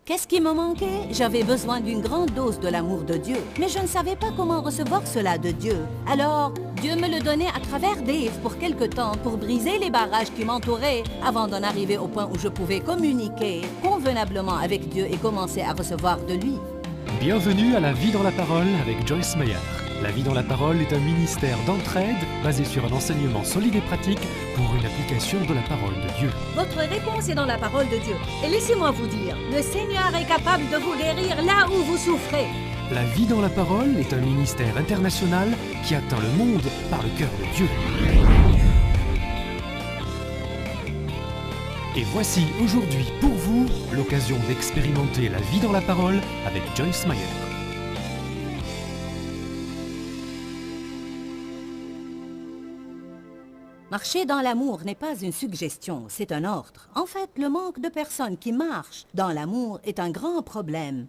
Qu'est-ce qui me manquait? J'avais besoin d'une grande dose de l'amour de Dieu, mais je ne savais pas comment recevoir cela de Dieu. Alors, Dieu me le donnait à travers Dave pour quelque temps, pour briser les barrages qui m'entouraient, avant d'en arriver au point où je pouvais communiquer convenablement avec Dieu et commencer à recevoir de lui. Bienvenue à La Vie dans la Parole avec Joyce Meyer. La Vie dans la Parole est un ministère d'entraide basé sur un enseignement solide et pratique pour une application de la parole de Dieu. Votre réponse est dans la parole de Dieu. Et laissez-moi vous dire, le Seigneur est capable de vous guérir là où vous souffrez. La Vie dans la Parole est un ministère international qui atteint le monde par le cœur de Dieu. Et voici aujourd'hui pour vous l'occasion d'expérimenter la vie dans la parole avec Joyce Meyer. Marcher dans l'amour n'est pas une suggestion, c'est un ordre. En fait, le manque de personnes qui marchent dans l'amour est un grand problème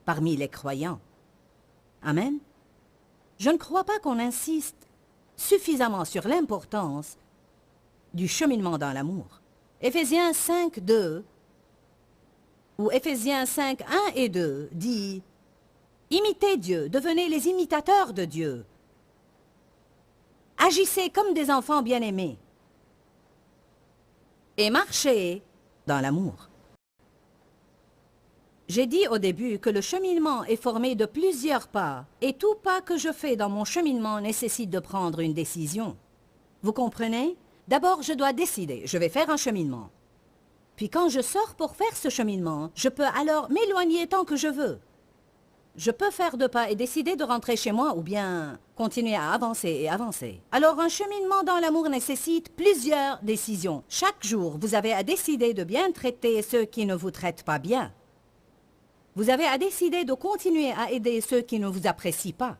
parmi les croyants. Amen. Je ne crois pas qu'on insiste suffisamment sur l'importance du cheminement dans l'amour. Éphésiens 5, 2 ou Éphésiens 5, 1 et 2 dit « Imitez Dieu, devenez les imitateurs de Dieu. Agissez comme des enfants bien-aimés et marchez dans l'amour. » J'ai dit au début que le cheminement est formé de plusieurs pas et tout pas que je fais dans mon cheminement nécessite de prendre une décision. Vous comprenez? D'abord, je dois décider, je vais faire un cheminement. Puis quand je sors pour faire ce cheminement, je peux alors m'éloigner tant que je veux. Je peux faire 2 pas et décider de rentrer chez moi ou bien continuer à avancer et avancer. Alors un cheminement dans l'amour nécessite plusieurs décisions. Chaque jour, vous avez à décider de bien traiter ceux qui ne vous traitent pas bien. Vous avez à décider de continuer à aider ceux qui ne vous apprécient pas.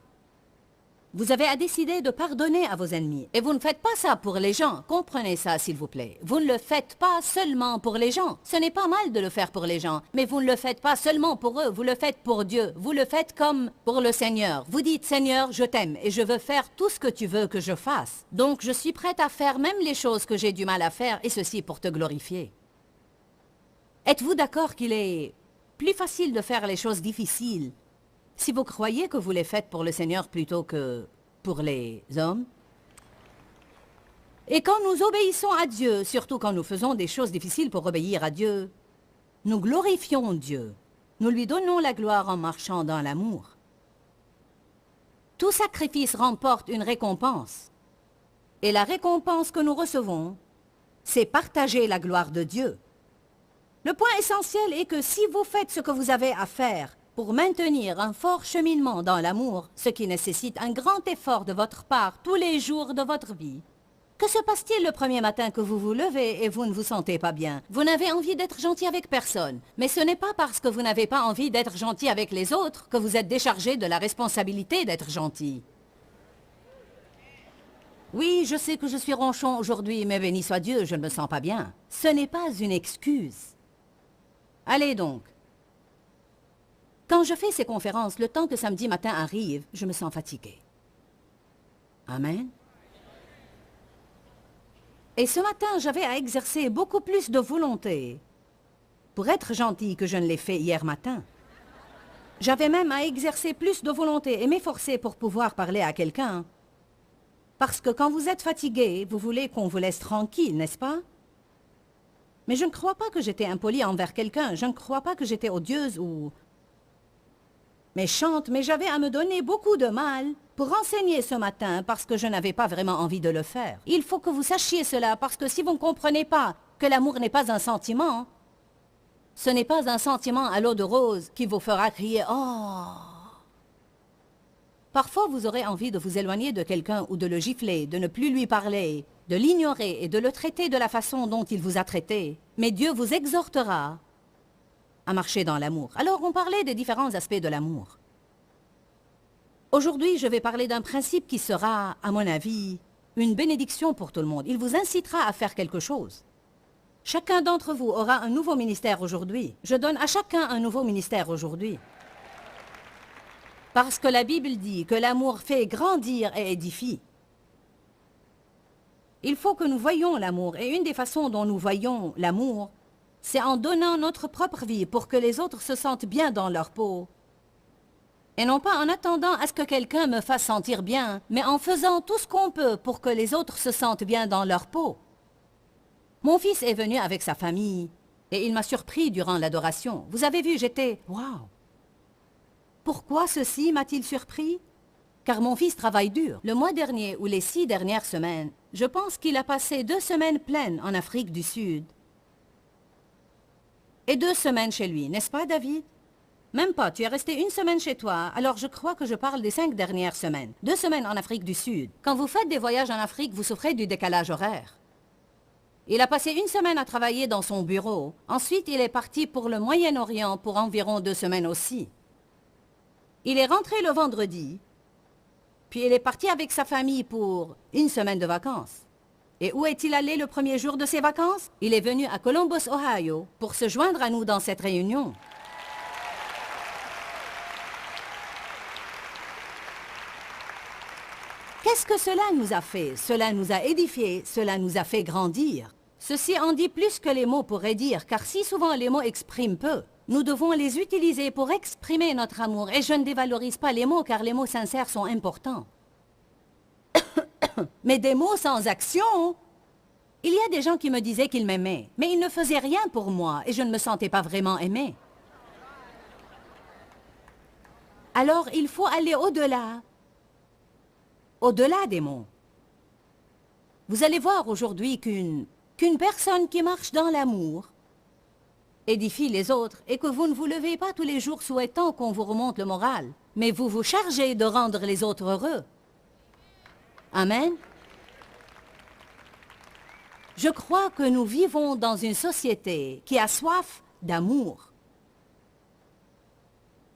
Vous avez à décider de pardonner à vos ennemis. Et vous ne faites pas ça pour les gens. Comprenez ça, s'il vous plaît. Vous ne le faites pas seulement pour les gens. Ce n'est pas mal de le faire pour les gens, mais vous ne le faites pas seulement pour eux. Vous le faites pour Dieu. Vous le faites comme pour le Seigneur. Vous dites, Seigneur, je t'aime et je veux faire tout ce que tu veux que je fasse. Donc, je suis prête à faire même les choses que j'ai du mal à faire, et ceci pour te glorifier. Êtes-vous d'accord qu'il est plus facile de faire les choses difficiles si vous croyez que vous les faites pour le Seigneur plutôt que pour les hommes? Et quand nous obéissons à Dieu, surtout quand nous faisons des choses difficiles pour obéir à Dieu, nous glorifions Dieu. Nous lui donnons la gloire en marchant dans l'amour. Tout sacrifice remporte une récompense. Et la récompense que nous recevons, c'est partager la gloire de Dieu. Le point essentiel est que si vous faites ce que vous avez à faire pour maintenir un fort cheminement dans l'amour, ce qui nécessite un grand effort de votre part tous les jours de votre vie, que se passe-t-il le premier matin que vous vous levez et vous ne vous sentez pas bien? Vous n'avez envie d'être gentil avec personne, mais ce n'est pas parce que vous n'avez pas envie d'être gentil avec les autres que vous êtes déchargé de la responsabilité d'être gentil. Oui, je sais que je suis ronchon aujourd'hui, mais béni soit Dieu, je ne me sens pas bien. Ce n'est pas une excuse. Allez donc. Quand je fais ces conférences, le temps que samedi matin arrive, je me sens fatiguée. Amen. Et ce matin, j'avais à exercer beaucoup plus de volonté pour être gentille que je ne l'ai fait hier matin. J'avais même à exercer plus de volonté et m'efforcer pour pouvoir parler à quelqu'un. Parce que quand vous êtes fatigué, vous voulez qu'on vous laisse tranquille, n'est-ce pas? Mais je ne crois pas que j'étais impolie envers quelqu'un. Je ne crois pas que j'étais odieuse ou méchante, mais j'avais à me donner beaucoup de mal pour enseigner ce matin parce que je n'avais pas vraiment envie de le faire. Il faut que vous sachiez cela parce que si vous ne comprenez pas que l'amour n'est pas un sentiment, ce n'est pas un sentiment à l'eau de rose qui vous fera crier « Oh !» Parfois, vous aurez envie de vous éloigner de quelqu'un ou de le gifler, de ne plus lui parler, de l'ignorer et de le traiter de la façon dont il vous a traité. Mais Dieu vous exhortera à marcher dans l'amour. Alors, on parlait des différents aspects de l'amour. Aujourd'hui, je vais parler d'un principe qui sera, à mon avis, une bénédiction pour tout le monde. Il vous incitera à faire quelque chose. Chacun d'entre vous aura un nouveau ministère aujourd'hui. Je donne à chacun un nouveau ministère aujourd'hui. Parce que la Bible dit que l'amour fait grandir et édifie. Il faut que nous voyions l'amour. Et une des façons dont nous voyons l'amour, c'est en donnant notre propre vie pour que les autres se sentent bien dans leur peau. Et non pas en attendant à ce que quelqu'un me fasse sentir bien, mais en faisant tout ce qu'on peut pour que les autres se sentent bien dans leur peau. Mon fils est venu avec sa famille et il m'a surpris durant l'adoration. Vous avez vu, j'étais... Waouh! Pourquoi ceci m'a-t-il surpris? Car mon fils travaille dur. Le mois dernier ou les 6 dernières semaines, je pense qu'il a passé 2 semaines pleines en Afrique du Sud. Et 2 semaines chez lui, n'est-ce pas, David? Même pas, tu es resté 1 semaine chez toi, alors je crois que je parle des 5 dernières semaines. 2 semaines en Afrique du Sud. Quand vous faites des voyages en Afrique, vous souffrez du décalage horaire. Il a passé 1 semaine à travailler dans son bureau. Ensuite, il est parti pour le Moyen-Orient pour environ 2 semaines aussi. Il est rentré le vendredi, puis il est parti avec sa famille pour 1 semaine de vacances. Et où est-il allé le premier jour de ses vacances? Il est venu à Columbus, Ohio, pour se joindre à nous dans cette réunion. Qu'est-ce que cela nous a fait? Cela nous a édifiés, cela nous a fait grandir. Ceci en dit plus que les mots pourraient dire, car si souvent les mots expriment peu, nous devons les utiliser pour exprimer notre amour. Et je ne dévalorise pas les mots, car les mots sincères sont importants. Mais des mots sans action? Il y a des gens qui me disaient qu'ils m'aimaient, mais ils ne faisaient rien pour moi, et je ne me sentais pas vraiment aimée. Alors il faut aller au-delà. Au-delà des mots. Vous allez voir aujourd'hui qu'une personne qui marche dans l'amour édifie les autres et que vous ne vous levez pas tous les jours souhaitant qu'on vous remonte le moral, mais vous vous chargez de rendre les autres heureux. Amen. Je crois que nous vivons dans une société qui a soif d'amour.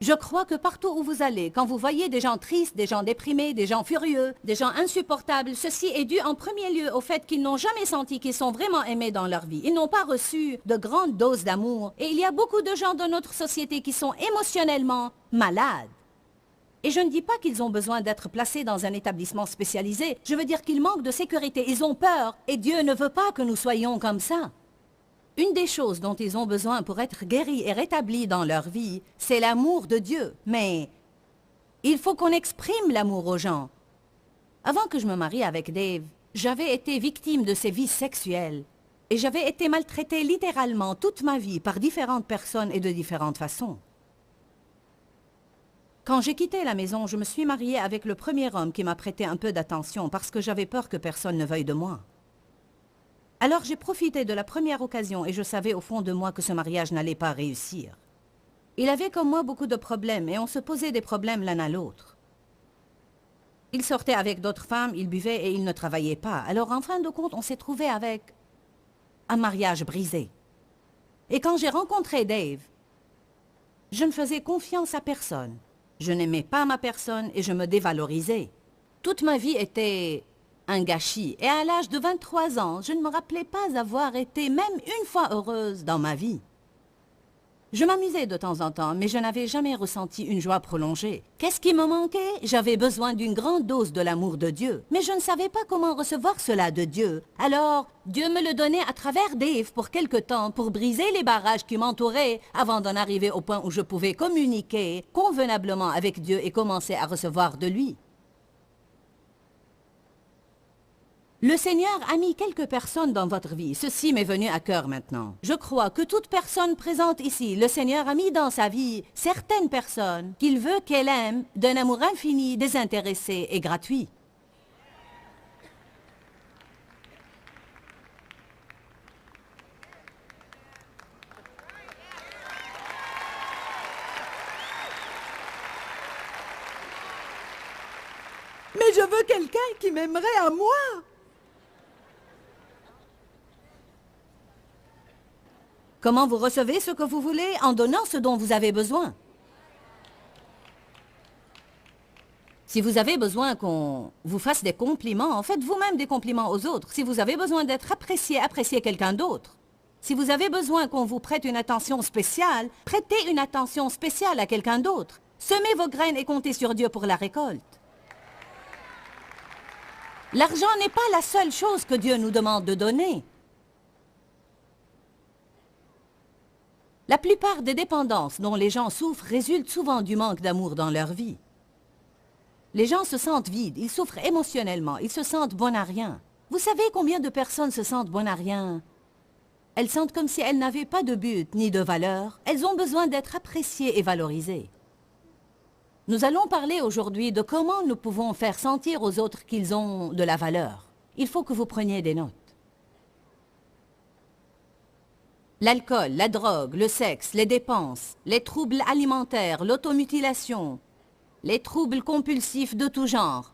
Je crois que partout où vous allez, quand vous voyez des gens tristes, des gens déprimés, des gens furieux, des gens insupportables, ceci est dû en premier lieu au fait qu'ils n'ont jamais senti qu'ils sont vraiment aimés dans leur vie. Ils n'ont pas reçu de grandes doses d'amour. Et il y a beaucoup de gens dans notre société qui sont émotionnellement malades. Et je ne dis pas qu'ils ont besoin d'être placés dans un établissement spécialisé. Je veux dire qu'ils manquent de sécurité. Ils ont peur. Et Dieu ne veut pas que nous soyons comme ça. Une des choses dont ils ont besoin pour être guéris et rétablis dans leur vie, c'est l'amour de Dieu. Mais il faut qu'on exprime l'amour aux gens. Avant que je me marie avec Dave, j'avais été victime de sévices sexuels. Et j'avais été maltraitée littéralement toute ma vie par différentes personnes et de différentes façons. Quand j'ai quitté la maison, je me suis mariée avec le premier homme qui m'a prêté un peu d'attention parce que j'avais peur que personne ne veuille de moi. Alors j'ai profité de la première occasion et je savais au fond de moi que ce mariage n'allait pas réussir. Il avait comme moi beaucoup de problèmes et on se posait des problèmes l'un à l'autre. Il sortait avec d'autres femmes, il buvait et il ne travaillait pas. Alors en fin de compte, on s'est trouvé avec un mariage brisé. Et quand j'ai rencontré Dave, je ne faisais confiance à personne. Je n'aimais pas ma personne et je me dévalorisais. Toute ma vie était un gâchis. Et à l'âge de 23 ans, je ne me rappelais pas avoir été même une fois heureuse dans ma vie. Je m'amusais de temps en temps, mais je n'avais jamais ressenti une joie prolongée. Qu'est-ce qui me manquait? J'avais besoin d'une grande dose de l'amour de Dieu. Mais je ne savais pas comment recevoir cela de Dieu. Alors, Dieu me le donnait à travers Dave pour quelque temps, pour briser les barrages qui m'entouraient, avant d'en arriver au point où je pouvais communiquer convenablement avec Dieu et commencer à recevoir de lui. Le Seigneur a mis quelques personnes dans votre vie. Ceci m'est venu à cœur maintenant. Je crois que toute personne présente ici, le Seigneur a mis dans sa vie certaines personnes qu'il veut qu'elle aime d'un amour infini, désintéressé et gratuit. Mais je veux quelqu'un qui m'aimerait à moi. Comment vous recevez ce que vous voulez? En donnant ce dont vous avez besoin. Si vous avez besoin qu'on vous fasse des compliments, faites vous-même des compliments aux autres. Si vous avez besoin d'être apprécié, appréciez quelqu'un d'autre. Si vous avez besoin qu'on vous prête une attention spéciale, prêtez une attention spéciale à quelqu'un d'autre. Semez vos graines et comptez sur Dieu pour la récolte. L'argent n'est pas la seule chose que Dieu nous demande de donner. La plupart des dépendances dont les gens souffrent résultent souvent du manque d'amour dans leur vie. Les gens se sentent vides, ils souffrent émotionnellement, ils se sentent bon à rien. Vous savez combien de personnes se sentent bon à rien? Elles sentent comme si elles n'avaient pas de but ni de valeur. Elles ont besoin d'être appréciées et valorisées. Nous allons parler aujourd'hui de comment nous pouvons faire sentir aux autres qu'ils ont de la valeur. Il faut que vous preniez des notes. L'alcool, la drogue, le sexe, les dépenses, les troubles alimentaires, l'automutilation, les troubles compulsifs de tout genre.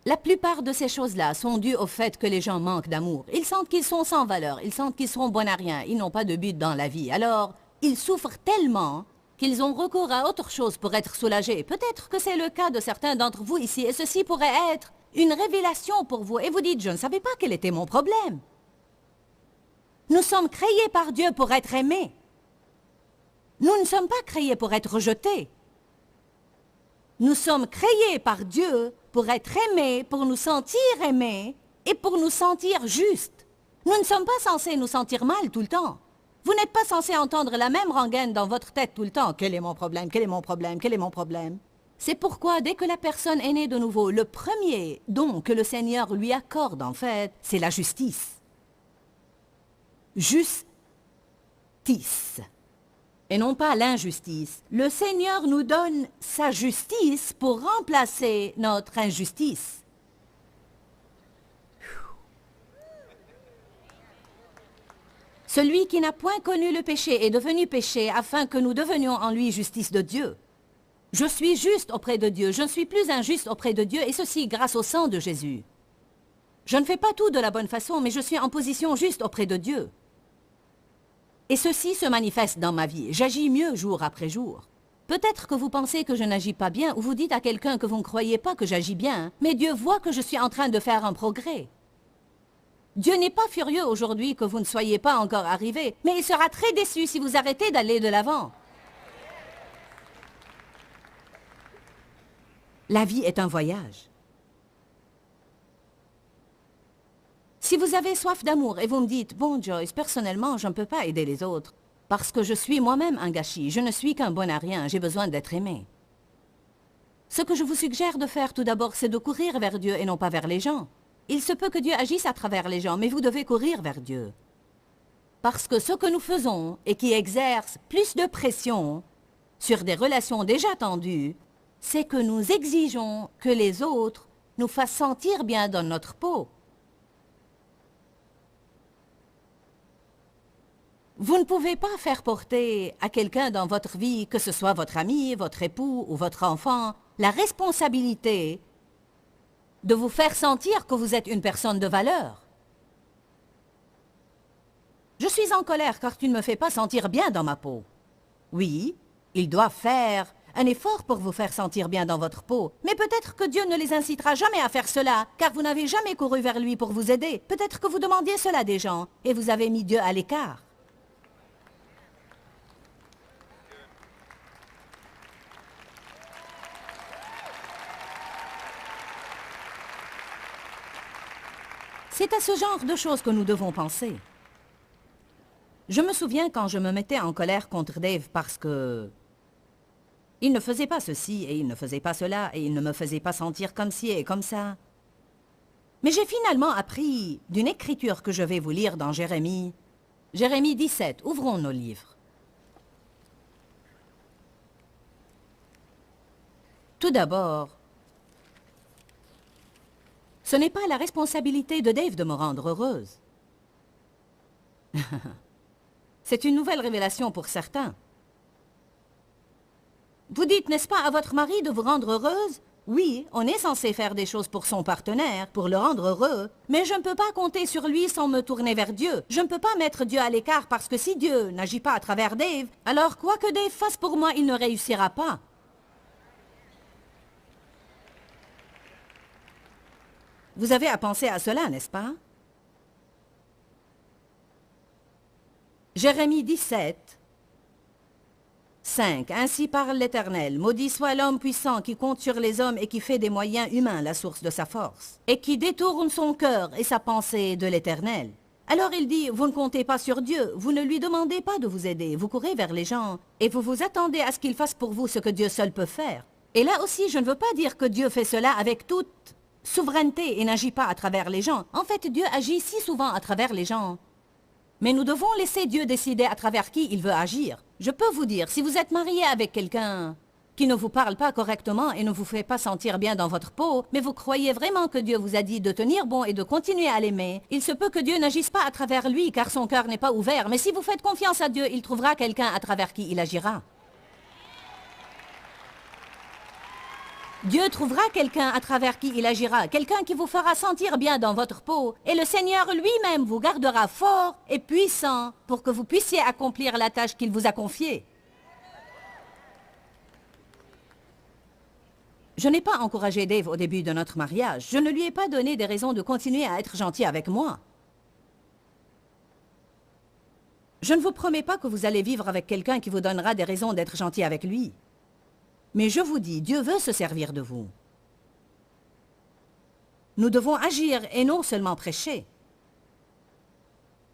La plupart de ces choses-là sont dues au fait que les gens manquent d'amour. Ils sentent qu'ils sont sans valeur, ils sentent qu'ils sont bons à rien, ils n'ont pas de but dans la vie. Alors, ils souffrent tellement qu'ils ont recours à autre chose pour être soulagés. Peut-être que c'est le cas de certains d'entre vous ici, et ceci pourrait être une révélation pour vous. Et vous dites, je ne savais pas quel était mon problème. Nous sommes créés par Dieu pour être aimés. Nous ne sommes pas créés pour être rejetés. Nous sommes créés par Dieu pour être aimés, pour nous sentir aimés et pour nous sentir justes. Nous ne sommes pas censés nous sentir mal tout le temps. Vous n'êtes pas censé entendre la même rengaine dans votre tête tout le temps. Quel est mon problème? Quel est mon problème? Quel est mon problème? C'est pourquoi, dès que la personne est née de nouveau, le premier don que le Seigneur lui accorde, en fait, c'est la justice. Justice. Et non pas l'injustice. Le Seigneur nous donne sa justice pour remplacer notre injustice. Celui qui n'a point connu le péché est devenu péché afin que nous devenions en lui justice de Dieu. Je suis juste auprès de Dieu, je ne suis plus injuste auprès de Dieu, et ceci grâce au sang de Jésus. Je ne fais pas tout de la bonne façon, mais je suis en position juste auprès de Dieu. Et ceci se manifeste dans ma vie. J'agis mieux jour après jour. Peut-être que vous pensez que je n'agis pas bien, ou vous dites à quelqu'un que vous ne croyez pas que j'agis bien, mais Dieu voit que je suis en train de faire un progrès. Dieu n'est pas furieux aujourd'hui que vous ne soyez pas encore arrivé, mais il sera très déçu si vous arrêtez d'aller de l'avant. La vie est un voyage. Si vous avez soif d'amour et vous me dites « Bon, Joyce, personnellement, je ne peux pas aider les autres, parce que je suis moi-même un gâchis, je ne suis qu'un bon à rien, j'ai besoin d'être aimé. » Ce que je vous suggère de faire tout d'abord, c'est de courir vers Dieu et non pas vers les gens. Il se peut que Dieu agisse à travers les gens, mais vous devez courir vers Dieu. Parce que ce que nous faisons et qui exerce plus de pression sur des relations déjà tendues, c'est que nous exigeons que les autres nous fassent sentir bien dans notre peau. Vous ne pouvez pas faire porter à quelqu'un dans votre vie, que ce soit votre ami, votre époux ou votre enfant, la responsabilité de vous faire sentir que vous êtes une personne de valeur. Je suis en colère car tu ne me fais pas sentir bien dans ma peau. Oui, ils doivent faire un effort pour vous faire sentir bien dans votre peau, mais peut-être que Dieu ne les incitera jamais à faire cela, car vous n'avez jamais couru vers lui pour vous aider. Peut-être que vous demandiez cela des gens, et vous avez mis Dieu à l'écart. C'est à ce genre de choses que nous devons penser. Je me souviens quand je me mettais en colère contre Dave parce que il ne faisait pas ceci et il ne faisait pas cela et il ne me faisait pas sentir comme ci et comme ça. Mais j'ai finalement appris d'une écriture que je vais vous lire dans Jérémie. Jérémie 17, ouvrons nos livres. Tout d'abord, ce n'est pas la responsabilité de Dave de me rendre heureuse. C'est une nouvelle révélation pour certains. Vous dites, n'est-ce pas, à votre mari de vous rendre heureuse? Oui, on est censé faire des choses pour son partenaire, pour le rendre heureux, mais je ne peux pas compter sur lui sans me tourner vers Dieu. Je ne peux pas mettre Dieu à l'écart parce que si Dieu n'agit pas à travers Dave, alors quoi que Dave fasse pour moi, il ne réussira pas. Vous avez à penser à cela, n'est-ce pas? Jérémie 17, 5. Ainsi parle l'Éternel. Maudit soit l'homme puissant qui compte sur les hommes et qui fait des moyens humains la source de sa force, et qui détourne son cœur et sa pensée de l'Éternel. Alors il dit, vous ne comptez pas sur Dieu, vous ne lui demandez pas de vous aider, vous courez vers les gens et vous vous attendez à ce qu'il fasse pour vous ce que Dieu seul peut faire. Et là aussi, je ne veux pas dire que Dieu fait cela avec toute souveraineté et n'agit pas à travers les gens. En fait, Dieu agit si souvent à travers les gens. Mais nous devons laisser Dieu décider à travers qui il veut agir. Je peux vous dire, si vous êtes marié avec quelqu'un qui ne vous parle pas correctement et ne vous fait pas sentir bien dans votre peau, mais vous croyez vraiment que Dieu vous a dit de tenir bon et de continuer à l'aimer, il se peut que Dieu n'agisse pas à travers lui car son cœur n'est pas ouvert, mais si vous faites confiance à Dieu, il trouvera quelqu'un à travers qui il agira. Dieu trouvera quelqu'un à travers qui il agira, quelqu'un qui vous fera sentir bien dans votre peau, et le Seigneur lui-même vous gardera fort et puissant pour que vous puissiez accomplir la tâche qu'il vous a confiée. Je n'ai pas encouragé Dave au début de notre mariage. Je ne lui ai pas donné des raisons de continuer à être gentil avec moi. Je ne vous promets pas que vous allez vivre avec quelqu'un qui vous donnera des raisons d'être gentil avec lui. Mais je vous dis, Dieu veut se servir de vous. Nous devons agir et non seulement prêcher.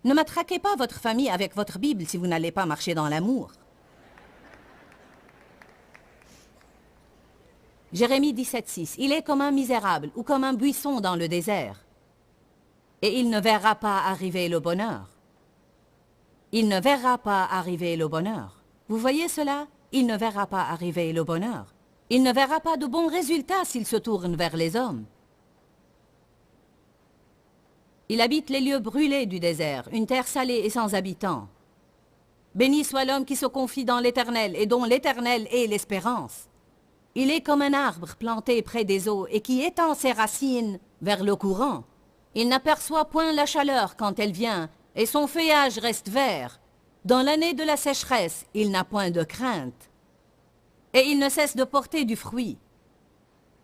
Ne matraquez pas votre famille avec votre Bible si vous n'allez pas marcher dans l'amour. Jérémie 17,6. Il est comme un misérable ou comme un buisson dans le désert. Et il ne verra pas arriver le bonheur. Il ne verra pas arriver le bonheur. Vous voyez cela? Il ne verra pas arriver le bonheur. Il ne verra pas de bons résultats s'il se tourne vers les hommes. Il habite les lieux brûlés du désert, une terre salée et sans habitants. Béni soit l'homme qui se confie dans l'Éternel et dont l'Éternel est l'espérance. Il est comme un arbre planté près des eaux et qui étend ses racines vers le courant. Il n'aperçoit point la chaleur quand elle vient et son feuillage reste vert. Dans l'année de la sécheresse, il n'a point de crainte. Et il ne cesse de porter du fruit.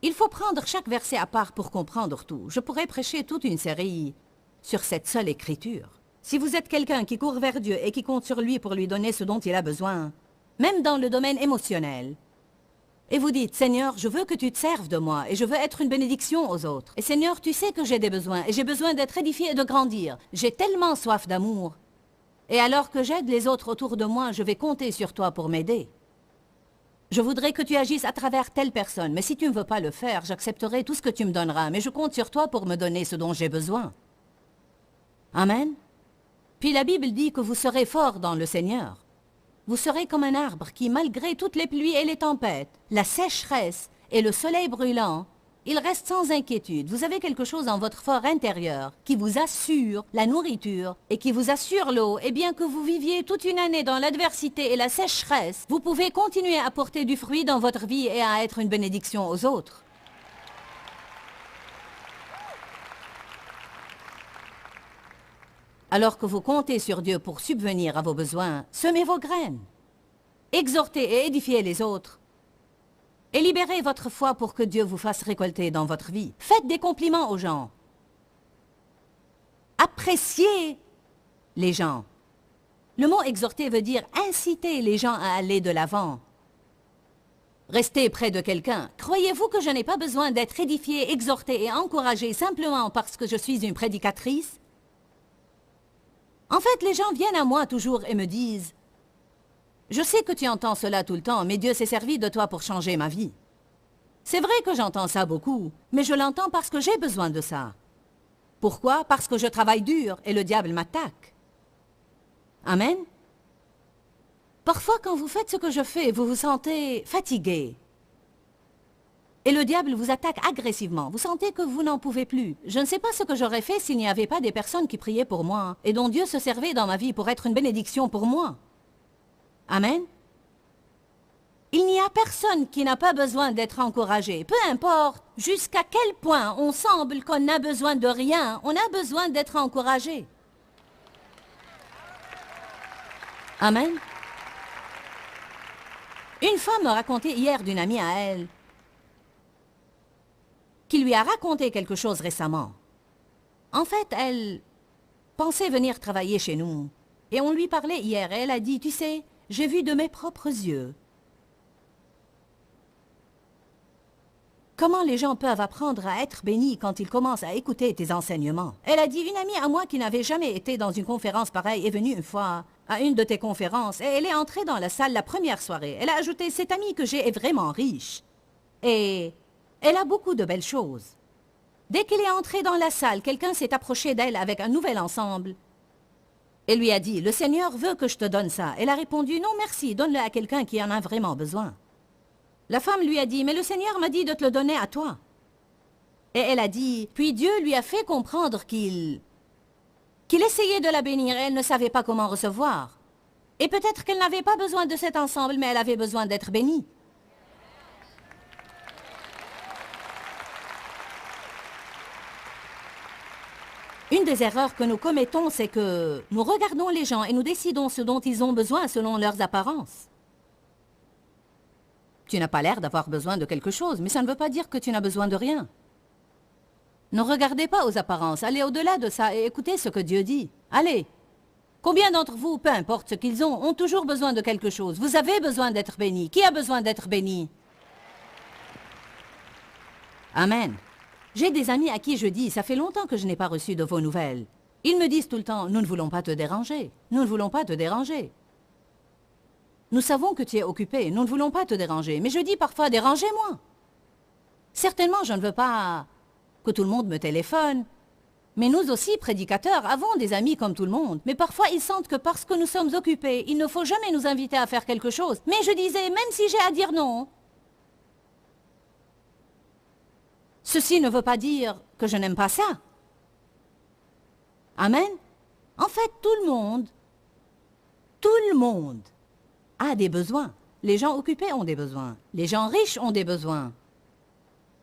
Il faut prendre chaque verset à part pour comprendre tout. Je pourrais prêcher toute une série sur cette seule écriture. Si vous êtes quelqu'un qui court vers Dieu et qui compte sur lui pour lui donner ce dont il a besoin, même dans le domaine émotionnel, et vous dites, Seigneur, je veux que tu te serves de moi et je veux être une bénédiction aux autres. Et Seigneur, tu sais que j'ai des besoins et j'ai besoin d'être édifié et de grandir. J'ai tellement soif d'amour. Et alors que j'aide les autres autour de moi, je vais compter sur toi pour m'aider. Je voudrais que tu agisses à travers telle personne, mais si tu ne veux pas le faire, j'accepterai tout ce que tu me donneras, mais je compte sur toi pour me donner ce dont j'ai besoin. Amen. Puis la Bible dit que vous serez forts dans le Seigneur. Vous serez comme un arbre qui, malgré toutes les pluies et les tempêtes, la sécheresse et le soleil brûlant, il reste sans inquiétude. Vous avez quelque chose dans votre fort intérieur qui vous assure la nourriture et qui vous assure l'eau. Et bien que vous viviez toute une année dans l'adversité et la sécheresse, vous pouvez continuer à porter du fruit dans votre vie et à être une bénédiction aux autres. Alors que vous comptez sur Dieu pour subvenir à vos besoins, semez vos graines. Exhortez et édifiez les autres. Et libérez votre foi pour que Dieu vous fasse récolter dans votre vie. Faites des compliments aux gens. Appréciez les gens. Le mot exhorter veut dire inciter les gens à aller de l'avant. Restez près de quelqu'un. Croyez-vous que je n'ai pas besoin d'être édifié, exhorté et encouragé simplement parce que je suis une prédicatrice? En fait, les gens viennent à moi toujours et me disent « Je sais que tu entends cela tout le temps, mais Dieu s'est servi de toi pour changer ma vie. » C'est vrai que j'entends ça beaucoup, mais je l'entends parce que j'ai besoin de ça. Pourquoi? Parce que je travaille dur et le diable m'attaque. Amen. Parfois, quand vous faites ce que je fais, vous vous sentez fatigué. Et le diable vous attaque agressivement. Vous sentez que vous n'en pouvez plus. Je ne sais pas ce que j'aurais fait s'il n'y avait pas des personnes qui priaient pour moi et dont Dieu se servait dans ma vie pour être une bénédiction pour moi. Amen. Il n'y a personne qui n'a pas besoin d'être encouragé. Peu importe jusqu'à quel point on semble qu'on n'a besoin de rien, on a besoin d'être encouragé. Amen. Une femme me racontait hier d'une amie à elle qui lui a raconté quelque chose récemment. En fait, elle pensait venir travailler chez nous. Et on lui parlait hier et elle a dit, « Tu sais, j'ai vu de mes propres yeux Comment les gens peuvent apprendre à être bénis quand ils commencent à écouter tes enseignements? Elle a dit, une amie à moi qui n'avait jamais été dans une conférence pareille est venue une fois à une de tes conférences et elle est entrée dans la salle la première soirée. Elle a ajouté, cette amie que j'ai est vraiment riche. Et elle a beaucoup de belles choses. Dès qu'elle est entrée dans la salle, quelqu'un s'est approché d'elle avec un nouvel ensemble. Elle lui a dit, le Seigneur veut que je te donne ça. Elle a répondu, non merci, donne-le à quelqu'un qui en a vraiment besoin. La femme lui a dit, mais le Seigneur m'a dit de te le donner à toi. Et elle a dit, puis Dieu lui a fait comprendre qu'il essayait de la bénir et elle ne savait pas comment recevoir. Et peut-être qu'elle n'avait pas besoin de cet ensemble, mais elle avait besoin d'être bénie. Une des erreurs que nous commettons, c'est que nous regardons les gens et nous décidons ce dont ils ont besoin selon leurs apparences. Tu n'as pas l'air d'avoir besoin de quelque chose, mais ça ne veut pas dire que tu n'as besoin de rien. Ne regardez pas aux apparences, allez au-delà de ça et écoutez ce que Dieu dit. Allez. Combien d'entre vous, peu importe ce qu'ils ont toujours besoin de quelque chose? Vous avez besoin d'être béni. Qui a besoin d'être béni? Amen. J'ai des amis à qui je dis, ça fait longtemps que je n'ai pas reçu de vos nouvelles. Ils me disent tout le temps, nous ne voulons pas te déranger. Nous ne voulons pas te déranger. Nous savons que tu es occupé, nous ne voulons pas te déranger. Mais je dis parfois, dérangez-moi. Certainement, je ne veux pas que tout le monde me téléphone. Mais nous aussi, prédicateurs, avons des amis comme tout le monde. Mais parfois, ils sentent que parce que nous sommes occupés, il ne faut jamais nous inviter à faire quelque chose. Mais je disais, même si j'ai à dire non, ceci ne veut pas dire que je n'aime pas ça. Amen. En fait, tout le monde a des besoins. Les gens occupés ont des besoins. Les gens riches ont des besoins.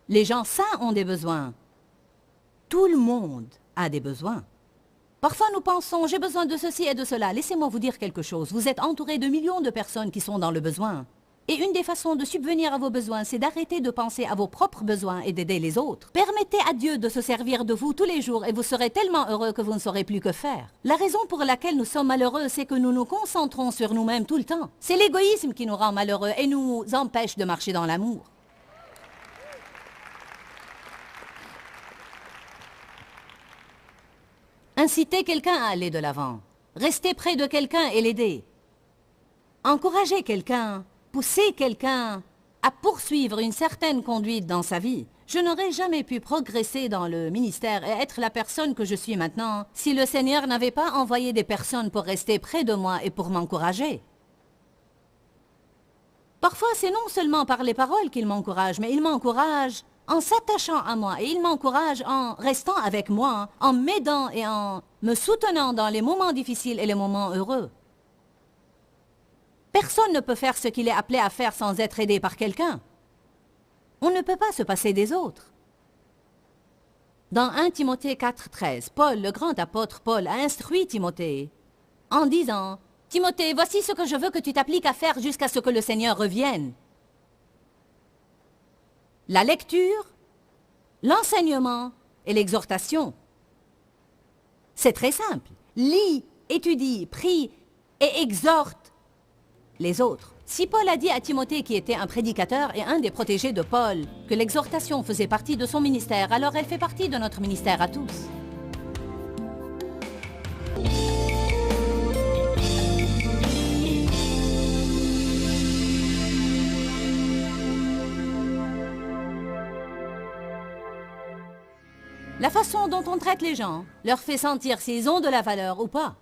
Les gens sains ont des besoins. Tout le monde a des besoins. Parfois nous pensons, j'ai besoin de ceci et de cela. Laissez-moi vous dire quelque chose. Vous êtes entouré de millions de personnes qui sont dans le besoin. Et une des façons de subvenir à vos besoins, c'est d'arrêter de penser à vos propres besoins et d'aider les autres. Permettez à Dieu de se servir de vous tous les jours et vous serez tellement heureux que vous ne saurez plus que faire. La raison pour laquelle nous sommes malheureux, c'est que nous nous concentrons sur nous-mêmes tout le temps. C'est l'égoïsme qui nous rend malheureux et nous empêche de marcher dans l'amour. Incitez quelqu'un à aller de l'avant. Restez près de quelqu'un et l'aider. Encouragez quelqu'un. Pousser quelqu'un à poursuivre une certaine conduite dans sa vie. Je n'aurais jamais pu progresser dans le ministère et être la personne que je suis maintenant si le Seigneur n'avait pas envoyé des personnes pour rester près de moi et pour m'encourager. Parfois, c'est non seulement par les paroles qu'il m'encourage, mais il m'encourage en s'attachant à moi et il m'encourage en restant avec moi, en m'aidant et en me soutenant dans les moments difficiles et les moments heureux. Personne ne peut faire ce qu'il est appelé à faire sans être aidé par quelqu'un. On ne peut pas se passer des autres. Dans 1 Timothée 4,13, Paul, le grand apôtre Paul, a instruit Timothée en disant, « Timothée, voici ce que je veux que tu t'appliques à faire jusqu'à ce que le Seigneur revienne. La lecture, l'enseignement et l'exhortation. » C'est très simple. Lis, étudie, prie et exhorte les autres. Si Paul a dit à Timothée, qui était un prédicateur et un des protégés de Paul, que l'exhortation faisait partie de son ministère, alors elle fait partie de notre ministère à tous. La façon dont on traite les gens leur fait sentir s'ils ont de la valeur ou pas.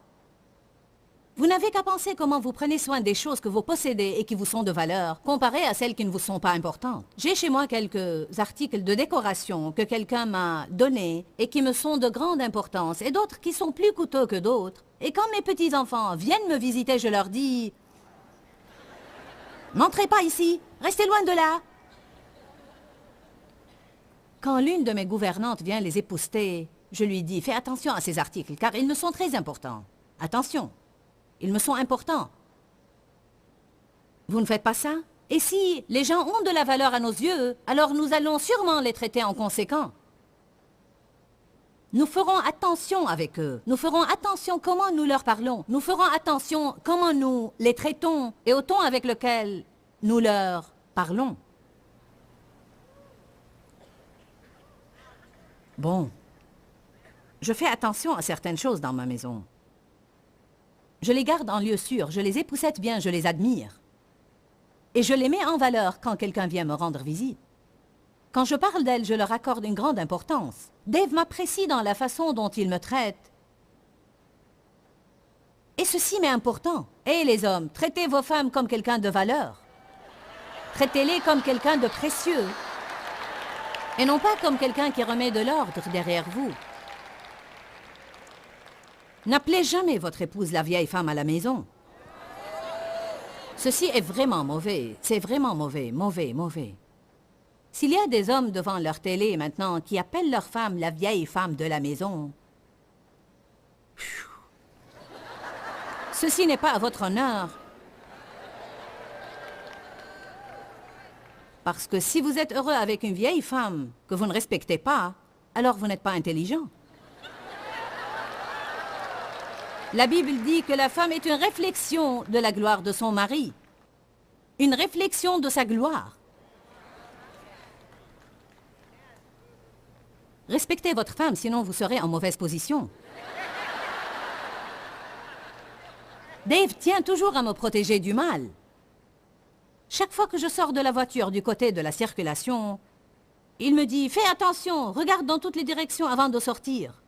Vous n'avez qu'à penser comment vous prenez soin des choses que vous possédez et qui vous sont de valeur, comparées à celles qui ne vous sont pas importantes. J'ai chez moi quelques articles de décoration que quelqu'un m'a donnés et qui me sont de grande importance, et d'autres qui sont plus coûteux que d'autres. Et quand mes petits-enfants viennent me visiter, je leur dis « N'entrez pas ici, restez loin de là !» Quand l'une de mes gouvernantes vient les épousseter, je lui dis « Fais attention à ces articles, car ils me sont très importants. Attention !» Ils me sont importants. Vous ne faites pas ça? Et si les gens ont de la valeur à nos yeux, alors nous allons sûrement les traiter en conséquent. Nous ferons attention avec eux. Nous ferons attention comment nous leur parlons. Nous ferons attention comment nous les traitons et au ton avec lequel nous leur parlons. Bon, je fais attention à certaines choses dans ma maison. Je les garde en lieu sûr, je les époussette bien, je les admire. Et je les mets en valeur quand quelqu'un vient me rendre visite. Quand je parle d'elles, je leur accorde une grande importance. Dave m'apprécie dans la façon dont il me traite. Et ceci m'est important. Et les hommes, traitez vos femmes comme quelqu'un de valeur. Traitez-les comme quelqu'un de précieux. Et non pas comme quelqu'un qui remet de l'ordre derrière vous. N'appelez jamais votre épouse la vieille femme à la maison. Ceci est vraiment mauvais. C'est vraiment mauvais, mauvais, mauvais. S'il y a des hommes devant leur télé maintenant qui appellent leur femme la vieille femme de la maison, ceci n'est pas à votre honneur. Parce que si vous êtes heureux avec une vieille femme que vous ne respectez pas, alors vous n'êtes pas intelligent. La Bible dit que la femme est une réflexion de la gloire de son mari. Une réflexion de sa gloire. Respectez votre femme, sinon vous serez en mauvaise position. Dave tient toujours à me protéger du mal. Chaque fois que je sors de la voiture du côté de la circulation, il me dit « Fais attention, regarde dans toutes les directions avant de sortir. »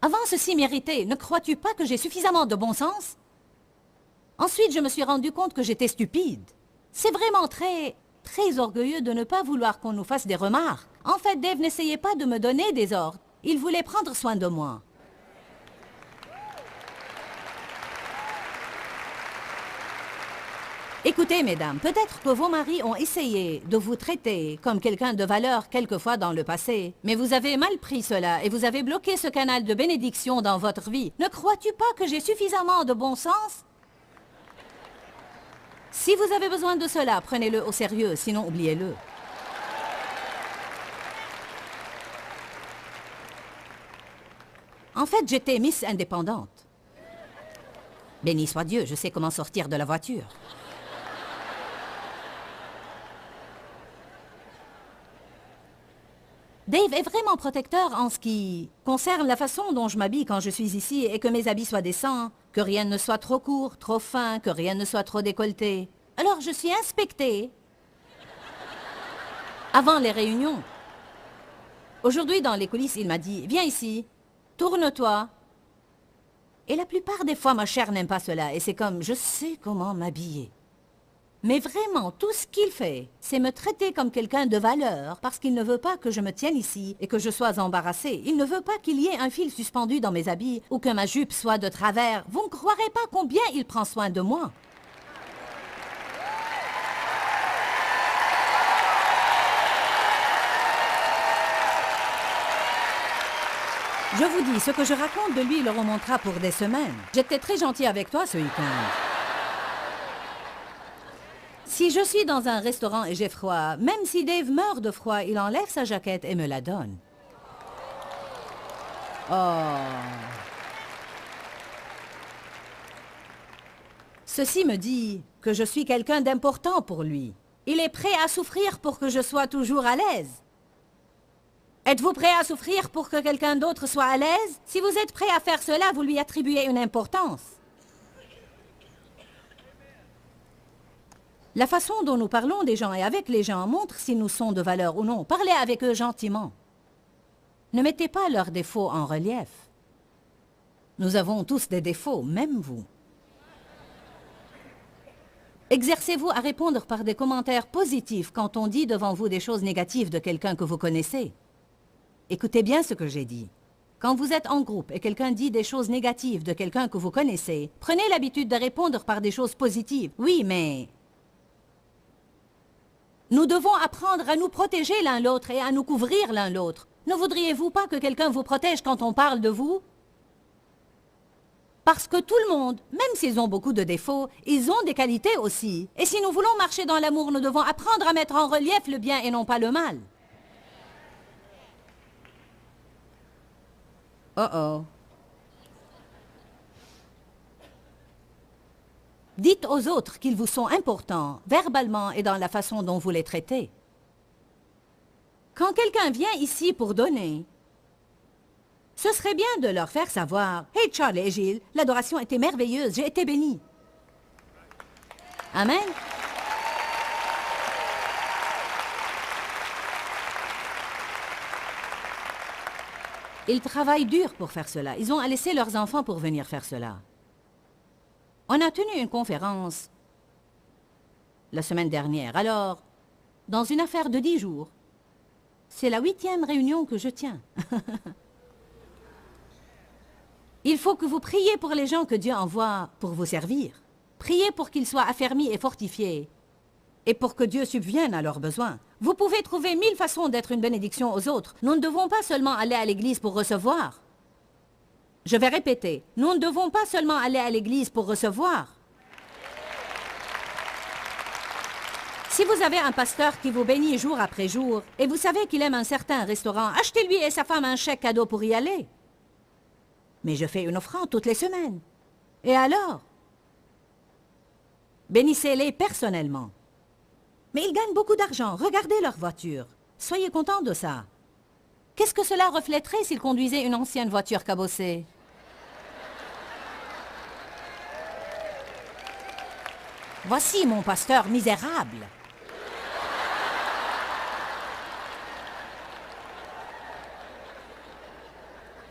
Avant ceci m'irritait, ne crois-tu pas que j'ai suffisamment de bon sens? Ensuite, je me suis rendu compte que j'étais stupide. C'est vraiment très orgueilleux de ne pas vouloir qu'on nous fasse des remarques. En fait, Dave n'essayait pas de me donner des ordres. Il voulait prendre soin de moi. Écoutez, mesdames, peut-être que vos maris ont essayé de vous traiter comme quelqu'un de valeur quelquefois dans le passé, mais vous avez mal pris cela et vous avez bloqué ce canal de bénédiction dans votre vie. Ne crois-tu pas que j'ai suffisamment de bon sens? Si vous avez besoin de cela, prenez-le au sérieux, sinon oubliez-le. En fait, j'étais Miss Indépendante. Béni soit Dieu, je sais comment sortir de la voiture. Dave est vraiment protecteur en ce qui concerne la façon dont je m'habille quand je suis ici et que mes habits soient décents, que rien ne soit trop court, trop fin, que rien ne soit trop décolleté. Alors je suis inspectée avant les réunions. Aujourd'hui, dans les coulisses, il m'a dit « Viens ici, tourne-toi ». Et la plupart des fois, ma chair n'aime pas cela et c'est comme « Je sais comment m'habiller ». Mais vraiment, tout ce qu'il fait, c'est me traiter comme quelqu'un de valeur parce qu'il ne veut pas que je me tienne ici et que je sois embarrassée. Il ne veut pas qu'il y ait un fil suspendu dans mes habits ou que ma jupe soit de travers. Vous ne croirez pas combien il prend soin de moi. Je vous dis, ce que je raconte de lui le remontera pour des semaines. J'étais très gentil avec toi ce week-end. Si je suis dans un restaurant et j'ai froid, même si Dave meurt de froid, il enlève sa jaquette et me la donne. Oh. Ceci me dit que je suis quelqu'un d'important pour lui. Il est prêt à souffrir pour que je sois toujours à l'aise. Êtes-vous prêt à souffrir pour que quelqu'un d'autre soit à l'aise? Si vous êtes prêt à faire cela, vous lui attribuez une importance. La façon dont nous parlons des gens et avec les gens montre si nous sommes de valeur ou non. Parlez avec eux gentiment. Ne mettez pas leurs défauts en relief. Nous avons tous des défauts, même vous. Exercez-vous à répondre par des commentaires positifs quand on dit devant vous des choses négatives de quelqu'un que vous connaissez. Écoutez bien ce que j'ai dit. Quand vous êtes en groupe et quelqu'un dit des choses négatives de quelqu'un que vous connaissez, prenez l'habitude de répondre par des choses positives. Oui, mais nous devons apprendre à nous protéger l'un l'autre et à nous couvrir l'un l'autre. Ne voudriez-vous pas que quelqu'un vous protège quand on parle de vous? Parce que tout le monde, même s'ils ont beaucoup de défauts, ils ont des qualités aussi. Et si nous voulons marcher dans l'amour, nous devons apprendre à mettre en relief le bien et non pas le mal. Oh oh. Dites aux autres qu'ils vous sont importants, verbalement et dans la façon dont vous les traitez. Quand quelqu'un vient ici pour donner, ce serait bien de leur faire savoir, « Hey Charlie et Gilles, l'adoration était merveilleuse, j'ai été béni. » Amen. Ils travaillent dur pour faire cela. Ils ont laissé leurs enfants pour venir faire cela. On a tenu une conférence la semaine dernière. Alors, dans une affaire de 10 jours, c'est la 8e réunion que je tiens. Il faut que vous priez pour les gens que Dieu envoie pour vous servir. Priez pour qu'ils soient affermis et fortifiés. Et pour que Dieu subvienne à leurs besoins. Vous pouvez trouver 1000 façons d'être une bénédiction aux autres. Nous ne devons pas seulement aller à l'église pour recevoir. Je vais répéter, nous ne devons pas seulement aller à l'église pour recevoir. Si vous avez un pasteur qui vous bénit jour après jour, et vous savez qu'il aime un certain restaurant, achetez-lui et sa femme un chèque cadeau pour y aller. Mais je fais une offrande toutes les semaines. Et alors? Bénissez-les personnellement. Mais ils gagnent beaucoup d'argent. Regardez leur voiture. Soyez contents de ça. Qu'est-ce que cela reflèterait s'ils conduisaient une ancienne voiture cabossée? Voici mon pasteur misérable.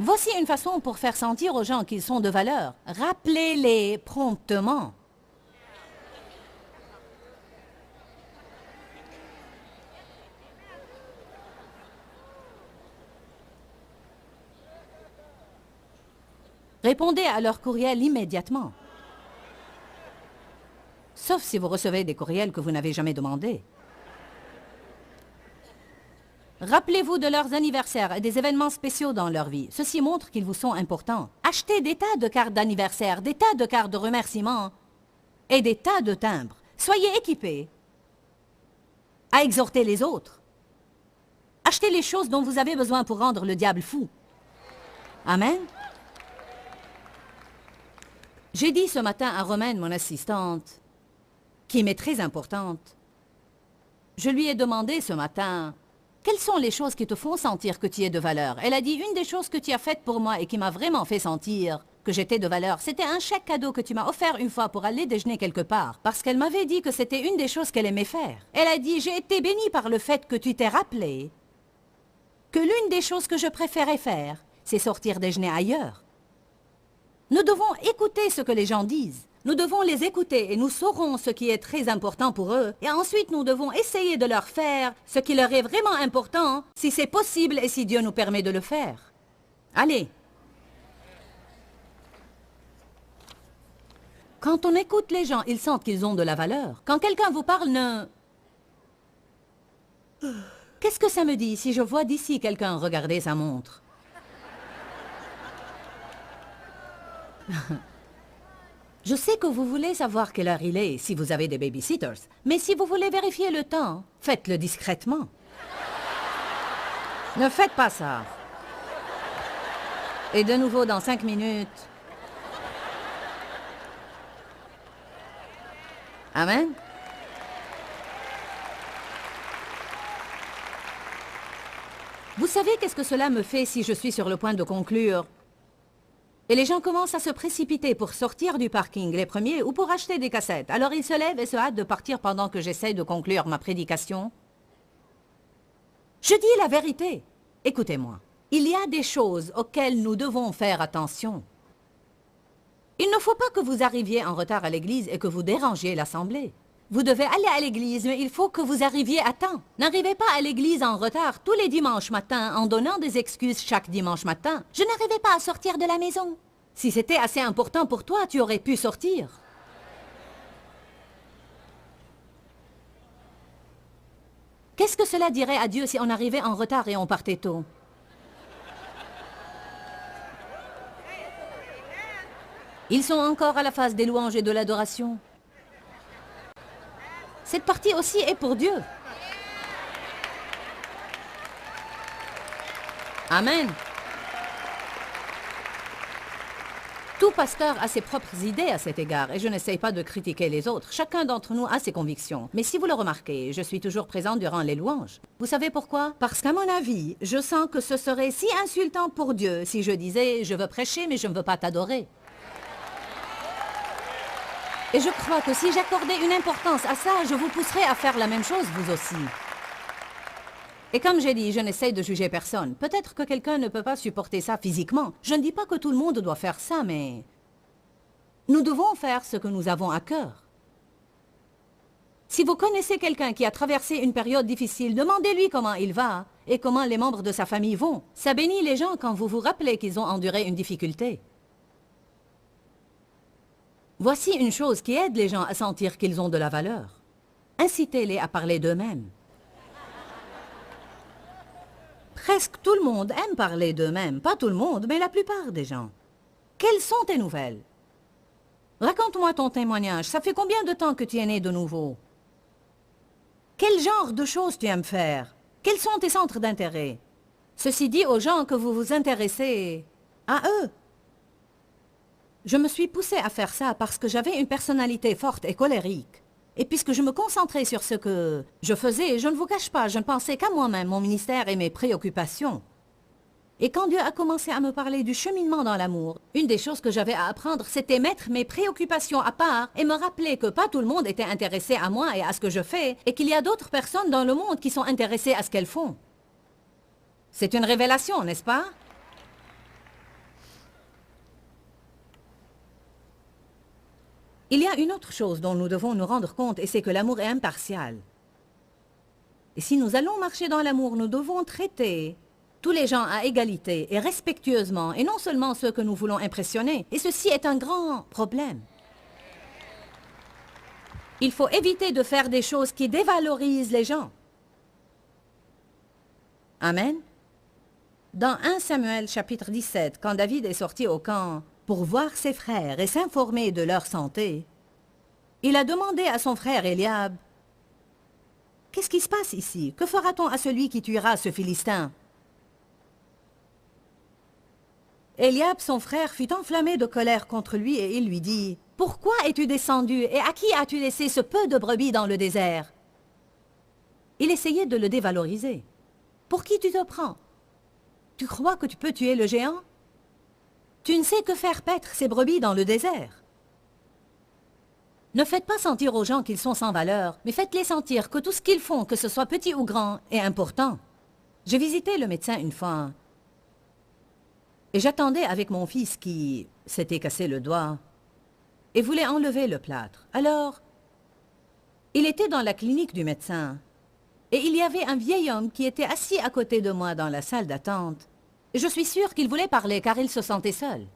Voici une façon pour faire sentir aux gens qu'ils sont de valeur. Rappelez-les promptement. Répondez à leur courriel immédiatement. Sauf si vous recevez des courriels que vous n'avez jamais demandés. Rappelez-vous de leurs anniversaires et des événements spéciaux dans leur vie. Ceci montre qu'ils vous sont importants. Achetez des tas de cartes d'anniversaire, des tas de cartes de remerciements et des tas de timbres. Soyez équipés à exhorter les autres. Achetez les choses dont vous avez besoin pour rendre le diable fou. Amen. J'ai dit ce matin à Romaine, mon assistante, qui m'est très importante, je lui ai demandé ce matin, quelles sont les choses qui te font sentir que tu es de valeur? Elle a dit, une des choses que tu as faites pour moi et qui m'a vraiment fait sentir que j'étais de valeur, c'était un chèque cadeau que tu m'as offert une fois pour aller déjeuner quelque part, parce qu'elle m'avait dit que c'était une des choses qu'elle aimait faire. Elle a dit, j'ai été bénie par le fait que tu t'es rappelé que l'une des choses que je préférais faire, c'est sortir déjeuner ailleurs. Nous devons écouter ce que les gens disent. Nous devons les écouter et nous saurons ce qui est très important pour eux. Et ensuite, nous devons essayer de leur faire ce qui leur est vraiment important, si c'est possible et si Dieu nous permet de le faire. Allez. Quand on écoute les gens, ils sentent qu'ils ont de la valeur. Quand quelqu'un vous parle, ne... Qu'est-ce que ça me dit si je vois d'ici quelqu'un regarder sa montre? Je sais que vous voulez savoir quelle heure il est si vous avez des babysitters, mais si vous voulez vérifier le temps, faites-le discrètement. Ne faites pas ça. Et de nouveau dans 5 minutes. Amen. Vous savez qu'est-ce que cela me fait si je suis sur le point de conclure? Et les gens commencent à se précipiter pour sortir du parking, les premiers, ou pour acheter des cassettes. Alors ils se lèvent et se hâtent de partir pendant que j'essaie de conclure ma prédication. Je dis la vérité. Écoutez-moi. Il y a des choses auxquelles nous devons faire attention. Il ne faut pas que vous arriviez en retard à l'église et que vous dérangiez l'assemblée. Vous devez aller à l'église, mais il faut que vous arriviez à temps. N'arrivez pas à l'église en retard tous les dimanches matins en donnant des excuses chaque dimanche matin. Je n'arrivais pas à sortir de la maison. Si c'était assez important pour toi, tu aurais pu sortir. Qu'est-ce que cela dirait à Dieu si on arrivait en retard et on partait tôt? Ils sont encore à la phase des louanges et de l'adoration. Cette partie aussi est pour Dieu. Amen. Tout pasteur a ses propres idées à cet égard et je n'essaye pas de critiquer les autres. Chacun d'entre nous a ses convictions. Mais si vous le remarquez, je suis toujours présente durant les louanges. Vous savez pourquoi? Parce qu'à mon avis, je sens que ce serait si insultant pour Dieu si je disais « Je veux prêcher, mais je ne veux pas t'adorer ». Et je crois que si j'accordais une importance à ça, je vous pousserais à faire la même chose, vous aussi. Et comme j'ai dit, je n'essaye de juger personne. Peut-être que quelqu'un ne peut pas supporter ça physiquement. Je ne dis pas que tout le monde doit faire ça, mais... nous devons faire ce que nous avons à cœur. Si vous connaissez quelqu'un qui a traversé une période difficile, demandez-lui comment il va et comment les membres de sa famille vont. Ça bénit les gens quand vous vous rappelez qu'ils ont enduré une difficulté. Voici une chose qui aide les gens à sentir qu'ils ont de la valeur. Incitez-les à parler d'eux-mêmes. Presque tout le monde aime parler d'eux-mêmes. Pas tout le monde, mais la plupart des gens. Quelles sont tes nouvelles? Raconte-moi ton témoignage. Ça fait combien de temps que tu es né de nouveau? Quel genre de choses tu aimes faire? Quels sont tes centres d'intérêt? Ceci dit aux gens que vous vous intéressez à eux. Je me suis poussée à faire ça parce que j'avais une personnalité forte et colérique. Et puisque je me concentrais sur ce que je faisais, je ne vous cache pas, je ne pensais qu'à moi-même, mon ministère et mes préoccupations. Et quand Dieu a commencé à me parler du cheminement dans l'amour, une des choses que j'avais à apprendre, c'était mettre mes préoccupations à part et me rappeler que pas tout le monde était intéressé à moi et à ce que je fais, et qu'il y a d'autres personnes dans le monde qui sont intéressées à ce qu'elles font. C'est une révélation, n'est-ce pas? Il y a une autre chose dont nous devons nous rendre compte, et c'est que l'amour est impartial. Et si nous allons marcher dans l'amour, nous devons traiter tous les gens à égalité et respectueusement, et non seulement ceux que nous voulons impressionner. Et ceci est un grand problème. Il faut éviter de faire des choses qui dévalorisent les gens. Amen. Dans 1 Samuel chapitre 17, quand David est sorti au camp pour voir ses frères et s'informer de leur santé, il a demandé à son frère Eliab, « Qu'est-ce qui se passe ici? Que fera-t-on à celui qui tuera ce Philistin ?» Eliab, son frère, fut enflammé de colère contre lui et il lui dit, « Pourquoi es-tu descendu et à qui as-tu laissé ce peu de brebis dans le désert ?» Il essayait de le dévaloriser. « Pour qui tu te prends? Tu crois que tu peux tuer le géant? Tu ne sais que faire paître ces brebis dans le désert. Ne faites pas sentir aux gens qu'ils sont sans valeur, mais faites-les sentir que tout ce qu'ils font, que ce soit petit ou grand, est important. J'ai visité le médecin une fois, et j'attendais avec mon fils qui s'était cassé le doigt et voulait enlever le plâtre. Alors, il était dans la clinique du médecin, et il y avait un vieil homme qui était assis à côté de moi dans la salle d'attente. Je suis sûre qu'il voulait parler car il se sentait seul.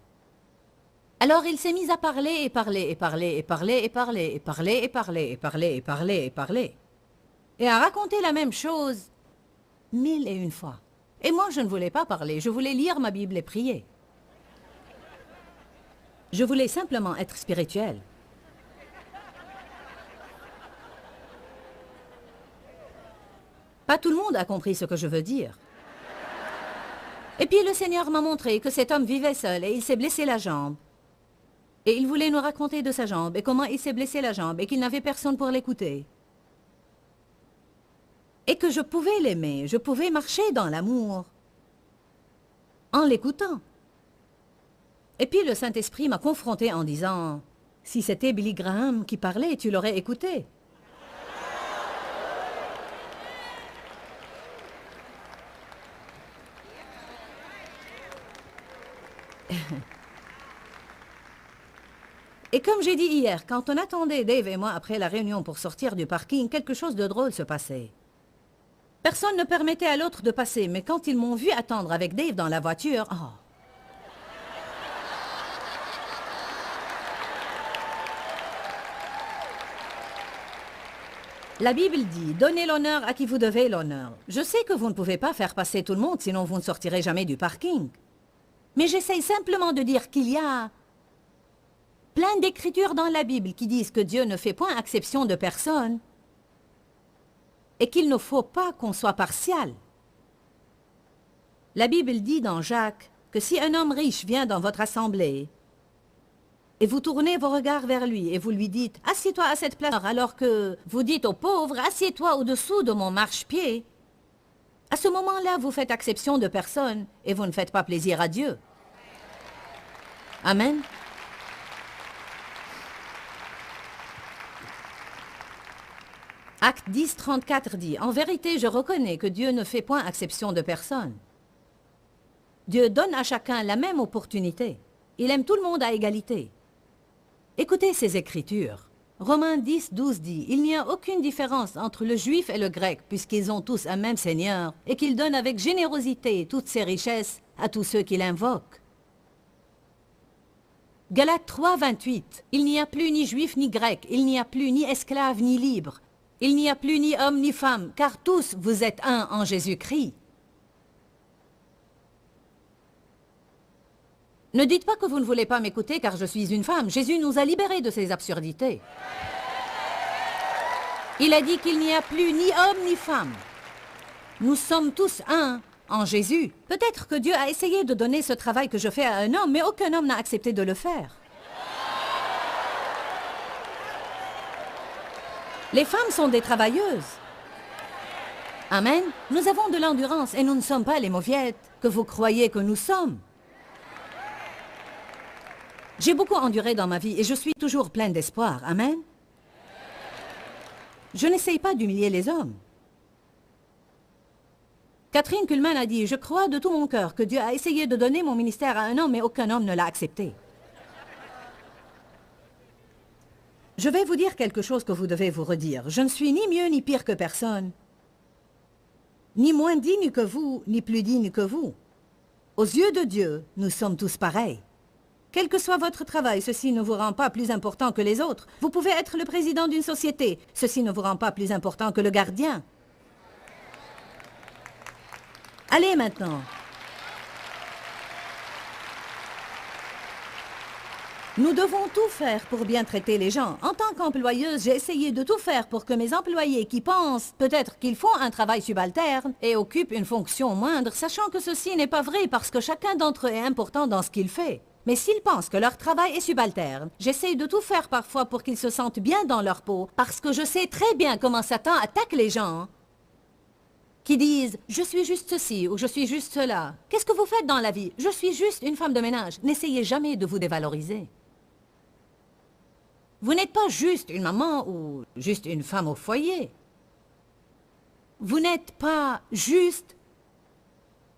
Alors il s'est mis à parler et parler et parler et parler et parler et parler et parler et parler et parler et parler et à raconter la même chose 1001 fois. Et moi je ne voulais pas parler, je voulais lire ma Bible et prier. Je voulais simplement être spirituelle. Pas tout le monde a compris ce que je veux dire. Et puis le Seigneur m'a montré que cet homme vivait seul et il s'est blessé la jambe. Et il voulait nous raconter de sa jambe et comment il s'est blessé la jambe et qu'il n'avait personne pour l'écouter. Et que je pouvais l'aimer, je pouvais marcher dans l'amour en l'écoutant. Et puis le Saint-Esprit m'a confronté en disant, « Si c'était Billy Graham qui parlait, tu l'aurais écouté. » Et comme j'ai dit hier, quand on attendait Dave et moi après la réunion pour sortir du parking, quelque chose de drôle se passait. Personne ne permettait à l'autre de passer, mais quand ils m'ont vu attendre avec Dave dans la voiture, oh! La Bible dit, donnez l'honneur à qui vous devez l'honneur. Je sais que vous ne pouvez pas faire passer tout le monde, sinon vous ne sortirez jamais du parking. Mais j'essaye simplement de dire qu'il y a plein d'écritures dans la Bible qui disent que Dieu ne fait point exception de personne et qu'il ne faut pas qu'on soit partial. La Bible dit dans Jacques que si un homme riche vient dans votre assemblée Et vous tournez vos regards vers lui et vous lui dites « Assieds-toi à cette place » alors que vous dites aux pauvres « Assieds-toi au-dessous de mon marchepied ». À ce moment-là, vous faites exception de personne et vous ne faites pas plaisir à Dieu. Amen. Acte 10, 34 dit « En vérité, je reconnais que Dieu ne fait point exception de personne. Dieu donne à chacun la même opportunité. Il aime tout le monde à égalité. » Écoutez ces écritures. Romains 10, 12 dit « Il n'y a aucune différence entre le juif et le grec, puisqu'ils ont tous un même Seigneur, et qu'il donne avec générosité toutes ses richesses à tous ceux qui l'invoquent. » Galates 3, 28 « Il n'y a plus ni juif ni grec, il n'y a plus ni esclave ni libre, il n'y a plus ni homme ni femme, car tous vous êtes un en Jésus-Christ. » Ne dites pas que vous ne voulez pas m'écouter car je suis une femme. Jésus nous a libérés de ces absurdités. Il a dit qu'il n'y a plus ni homme ni femme. Nous sommes tous un en Jésus. Peut-être que Dieu a essayé de donner ce travail que je fais à un homme, mais aucun homme n'a accepté de le faire. Les femmes sont des travailleuses. Amen. Nous avons de l'endurance et nous ne sommes pas les mauviettes que vous croyez que nous sommes. J'ai beaucoup enduré dans ma vie et je suis toujours pleine d'espoir. Amen. Je n'essaye pas d'humilier les hommes. Catherine Kuhlman a dit « Je crois de tout mon cœur que Dieu a essayé de donner mon ministère à un homme, mais aucun homme ne l'a accepté. » Je vais vous dire quelque chose que vous devez vous redire. Je ne suis ni mieux ni pire que personne. Ni moins digne que vous, ni plus digne que vous. Aux yeux de Dieu, nous sommes tous pareils. Quel que soit votre travail, ceci ne vous rend pas plus important que les autres. Vous pouvez être le président d'une société. Ceci ne vous rend pas plus important que le gardien. Allez maintenant. Nous devons tout faire pour bien traiter les gens. En tant qu'employeuse, j'ai essayé de tout faire pour que mes employés qui pensent peut-être qu'ils font un travail subalterne et occupent une fonction moindre, sachant que ceci n'est pas vrai parce que chacun d'entre eux est important dans ce qu'il fait. Mais s'ils pensent que leur travail est subalterne, j'essaie de tout faire parfois pour qu'ils se sentent bien dans leur peau, parce que je sais très bien comment Satan attaque les gens qui disent « Je suis juste ceci » ou « Je suis juste cela ». Qu'est-ce que vous faites dans la vie? Je suis juste une femme de ménage. N'essayez jamais de vous dévaloriser. Vous n'êtes pas juste une maman ou juste une femme au foyer. Vous n'êtes pas juste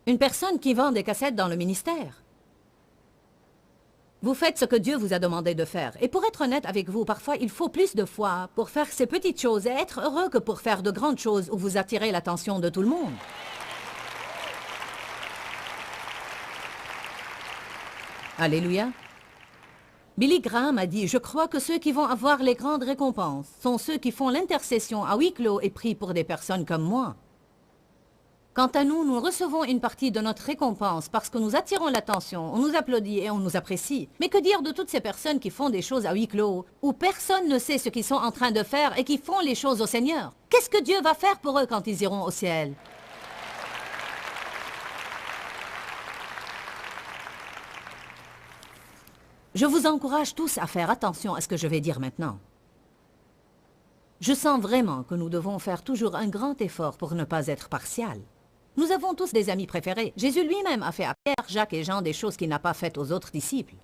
une personne qui vend des cassettes dans le ministère. Vous faites ce que Dieu vous a demandé de faire. Et pour être honnête avec vous, parfois il faut plus de foi pour faire ces petites choses et être heureux que pour faire de grandes choses où vous attirez l'attention de tout le monde. Alléluia. Billy Graham a dit « Je crois que ceux qui vont avoir les grandes récompenses sont ceux qui font l'intercession à huis clos et prient pour des personnes comme moi. » Quant à nous, nous recevons une partie de notre récompense parce que nous attirons l'attention, on nous applaudit et on nous apprécie. Mais que dire de toutes ces personnes qui font des choses à huis clos, où personne ne sait ce qu'ils sont en train de faire et qui font les choses au Seigneur? Qu'est-ce que Dieu va faire pour eux quand ils iront au ciel? Je vous encourage tous à faire attention à ce que je vais dire maintenant. Je sens vraiment que nous devons faire toujours un grand effort pour ne pas être partial. Nous avons tous des amis préférés. Jésus lui-même a fait à Pierre, Jacques et Jean des choses qu'il n'a pas faites aux autres disciples.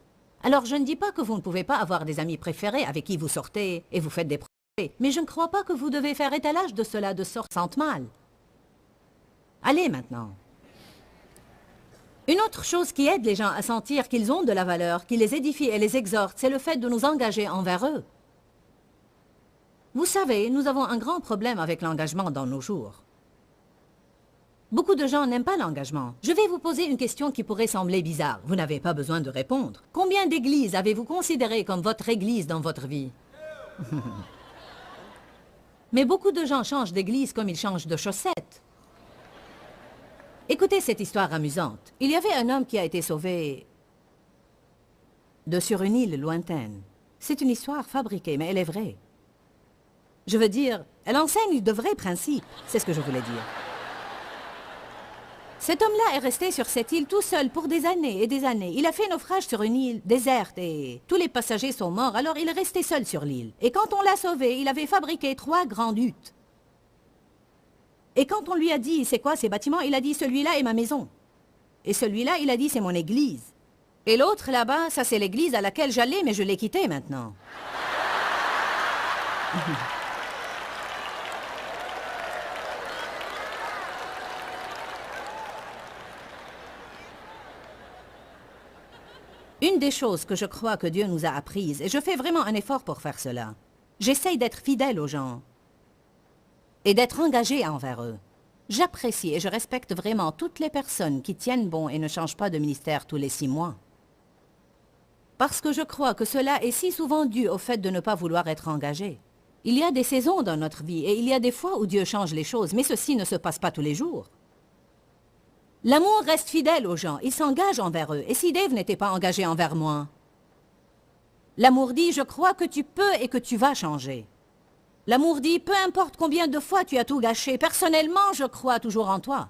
Alors je ne dis pas que vous ne pouvez pas avoir des amis préférés avec qui vous sortez et vous faites des projets, mais je ne crois pas que vous devez faire étalage de cela de sorte sente mal. Allez maintenant. Une autre chose qui aide les gens à sentir qu'ils ont de la valeur, qui les édifie et les exhorte, c'est le fait de nous engager envers eux. Vous savez, nous avons un grand problème avec l'engagement dans nos jours. Beaucoup de gens n'aiment pas l'engagement. Je vais vous poser une question qui pourrait sembler bizarre. Vous n'avez pas besoin de répondre. Combien d'églises avez-vous considérées comme votre église dans votre vie? Mais beaucoup de gens changent d'église comme ils changent de chaussettes. Écoutez cette histoire amusante. Il y avait un homme qui a été sauvé sur une île lointaine. C'est une histoire fabriquée, mais elle est vraie. Je veux dire, elle enseigne de vrais principes. C'est ce que je voulais dire. Cet homme-là est resté sur cette île tout seul pour des années et des années. Il a fait naufrage sur une île déserte et tous les passagers sont morts, alors il est resté seul sur l'île. Et quand on l'a sauvé, il avait fabriqué 3 grandes huttes. Et quand on lui a dit, c'est quoi ces bâtiments, il a dit, celui-là est ma maison. Et celui-là, il a dit, c'est mon église. Et l'autre là-bas, ça c'est l'église à laquelle j'allais, mais je l'ai quittée maintenant. Une des choses que je crois que Dieu nous a apprises, et je fais vraiment un effort pour faire cela, j'essaye d'être fidèle aux gens et d'être engagé envers eux. J'apprécie et je respecte vraiment toutes les personnes qui tiennent bon et ne changent pas de ministère tous les 6 mois. Parce que je crois que cela est si souvent dû au fait de ne pas vouloir être engagé. Il y a des saisons dans notre vie et il y a des fois où Dieu change les choses, mais ceci ne se passe pas tous les jours. L'amour reste fidèle aux gens, il s'engage envers eux. Et si Dave n'était pas engagé envers moi? L'amour dit, je crois que tu peux et que tu vas changer. L'amour dit, peu importe combien de fois tu as tout gâché, personnellement, je crois toujours en toi.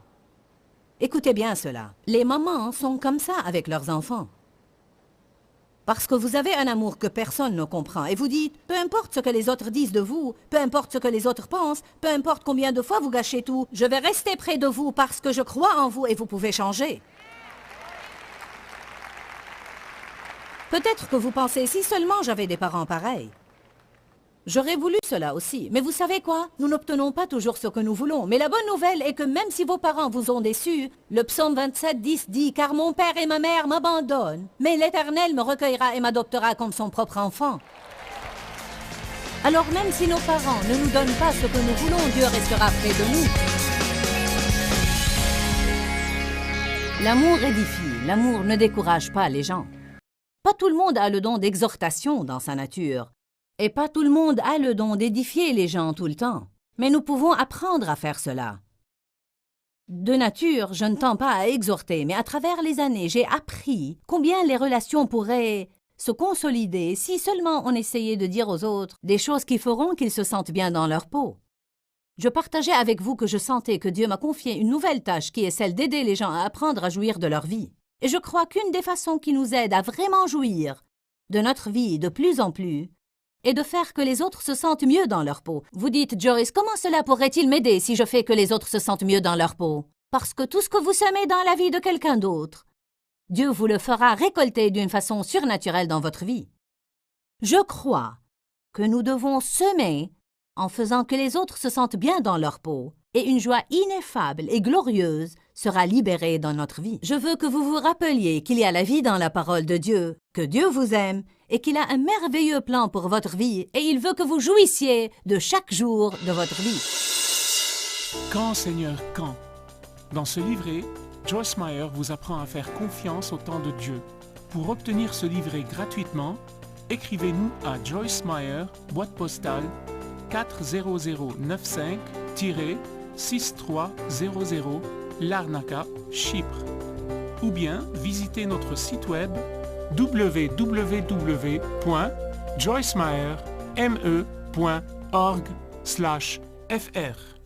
Écoutez bien cela. Les mamans sont comme ça avec leurs enfants. Parce que vous avez un amour que personne ne comprend et vous dites, peu importe ce que les autres disent de vous, peu importe ce que les autres pensent, peu importe combien de fois vous gâchez tout, je vais rester près de vous parce que je crois en vous et vous pouvez changer. Peut-être que vous pensez, si seulement j'avais des parents pareils. J'aurais voulu cela aussi, mais vous savez quoi? Nous n'obtenons pas toujours ce que nous voulons, mais la bonne nouvelle est que même si vos parents vous ont déçus, le psaume 27, 10 dit « Car mon père et ma mère m'abandonnent, mais l'Éternel me recueillera et m'adoptera comme son propre enfant. » Alors même si nos parents ne nous donnent pas ce que nous voulons, Dieu restera près de nous. L'amour édifie, l'amour ne décourage pas les gens. Pas tout le monde a le don d'exhortation dans sa nature. Et pas tout le monde a le don d'édifier les gens tout le temps. Mais nous pouvons apprendre à faire cela. De nature, je ne tends pas à exhorter, mais à travers les années, j'ai appris combien les relations pourraient se consolider si seulement on essayait de dire aux autres des choses qui feront qu'ils se sentent bien dans leur peau. Je partageais avec vous que je sentais que Dieu m'a confié une nouvelle tâche qui est celle d'aider les gens à apprendre à jouir de leur vie. Et je crois qu'une des façons qui nous aide à vraiment jouir de notre vie de plus en plus, et de faire que les autres se sentent mieux dans leur peau. Vous dites, Joyce, comment cela pourrait-il m'aider si je fais que les autres se sentent mieux dans leur peau? Parce que tout ce que vous semez dans la vie de quelqu'un d'autre, Dieu vous le fera récolter d'une façon surnaturelle dans votre vie. Je crois que nous devons semer en faisant que les autres se sentent bien dans leur peau, et une joie ineffable et glorieuse sera libérée dans notre vie. Je veux que vous vous rappeliez qu'il y a la vie dans la parole de Dieu, que Dieu vous aime et qu'il a un merveilleux plan pour votre vie et il veut que vous jouissiez de chaque jour de votre vie. Quand, Seigneur, quand? Dans ce livret, Joyce Meyer vous apprend à faire confiance au temps de Dieu. Pour obtenir ce livret gratuitement, écrivez-nous à Joyce Meyer, boîte postale 40095-6300 Larnaca, Chypre. Ou bien visitez notre site web www.joycemeyer.org/fr.